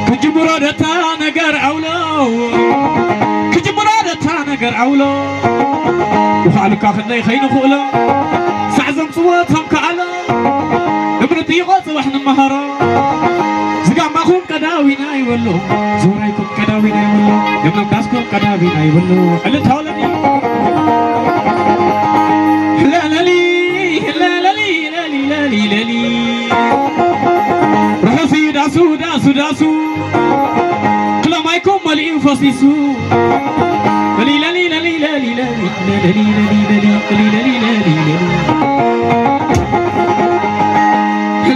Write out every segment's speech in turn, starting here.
كجمرادتا نجار عولو كجمرادتا نجار عولو وخالك أخذني خين خولو سعزم صوتهم كعلا ابنتي غاص وحنا مهرا زقام أخوم كداوينا يولو زورايكم كداوينا يولو يملم داسكم كداوينا يولو اللي تهولني لا لا لي لا لا لي لا لي لا لي لا لي رحسي داسو داسو داسو كلا مايكم ملئ فصيصو لي لا لي لا لي لا لي لا لي لا لي لا لي لا لي لا لي لا لي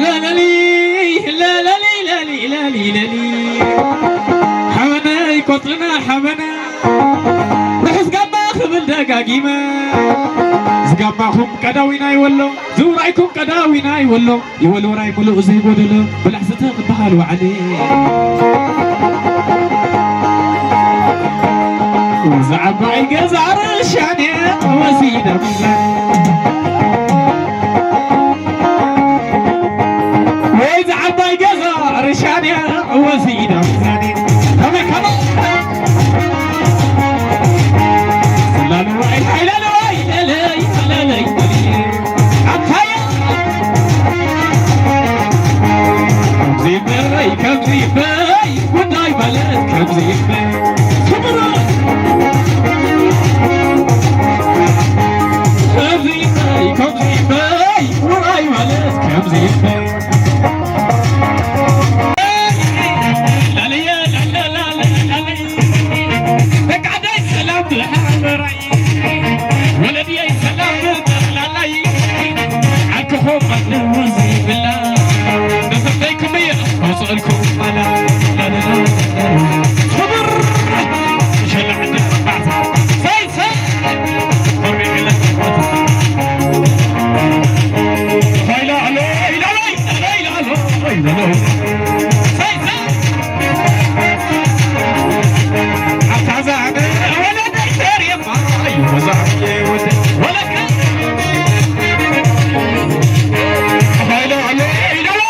لا لا لي لا لا لي لا لي لا لي لا لي حمنا يقتلنا حمنا رحس قما خبل دقاقيما زقاماكم كداوينا يولو زورايكم كداوينا يولو يولو راي ملؤ زي بودلو بالحسة قبهالو عليه وزعباي قزار الشانية وزيدة وزعباي قزار الشانية وزيدة كمان كمان لا لا لا كم زيفاي وداي بلد كم زيفاي كبرى كم زيفاي كم زيفاي وداي بلد كم زيفاي لا لا لا لا لا لا لك عدي سلام بالحمراء ولدي اي سلام بالله عنك حب نوزي بالله نصدقكم يا وصلكم لا لا لا صبر شل عندك بعد فايسة فرمي على فايلا على لا لا لا لا فايسة عتعزع ولا دكتور يا ماي وزعي ولا كان فايلا على لا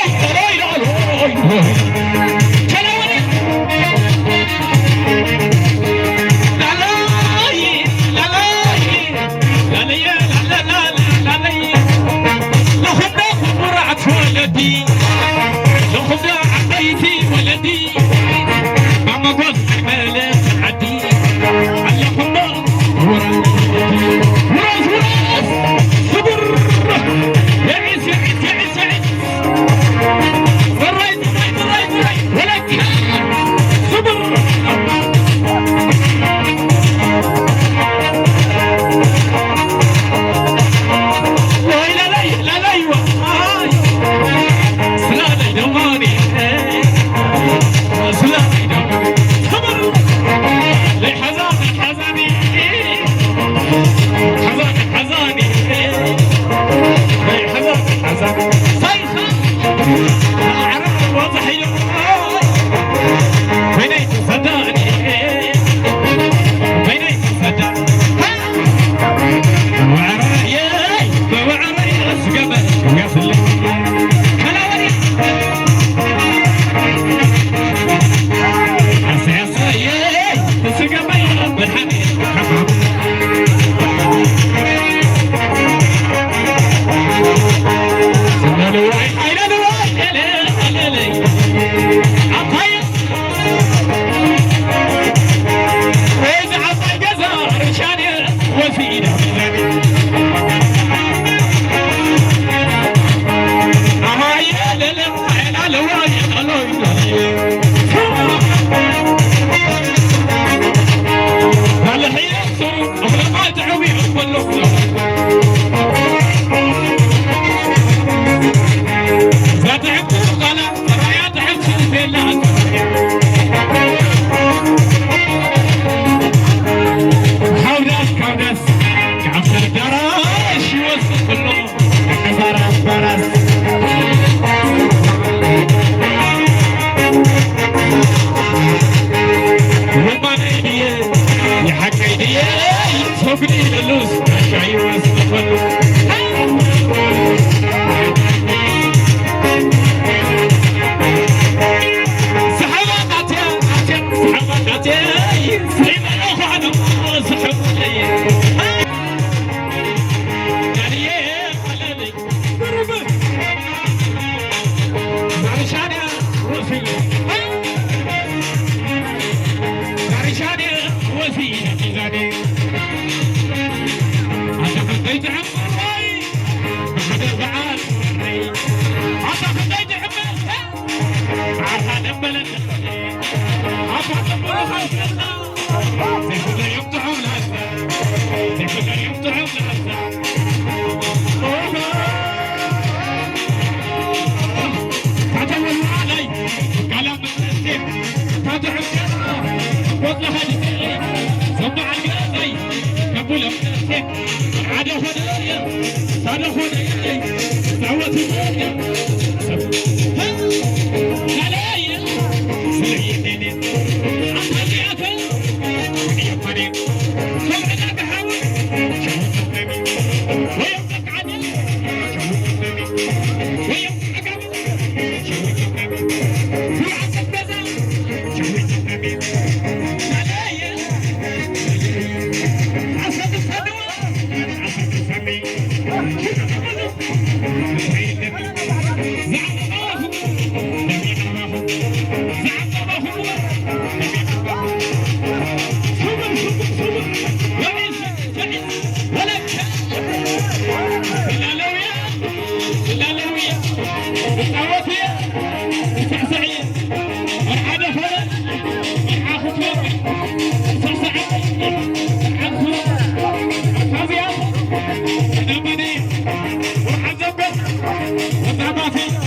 What about him?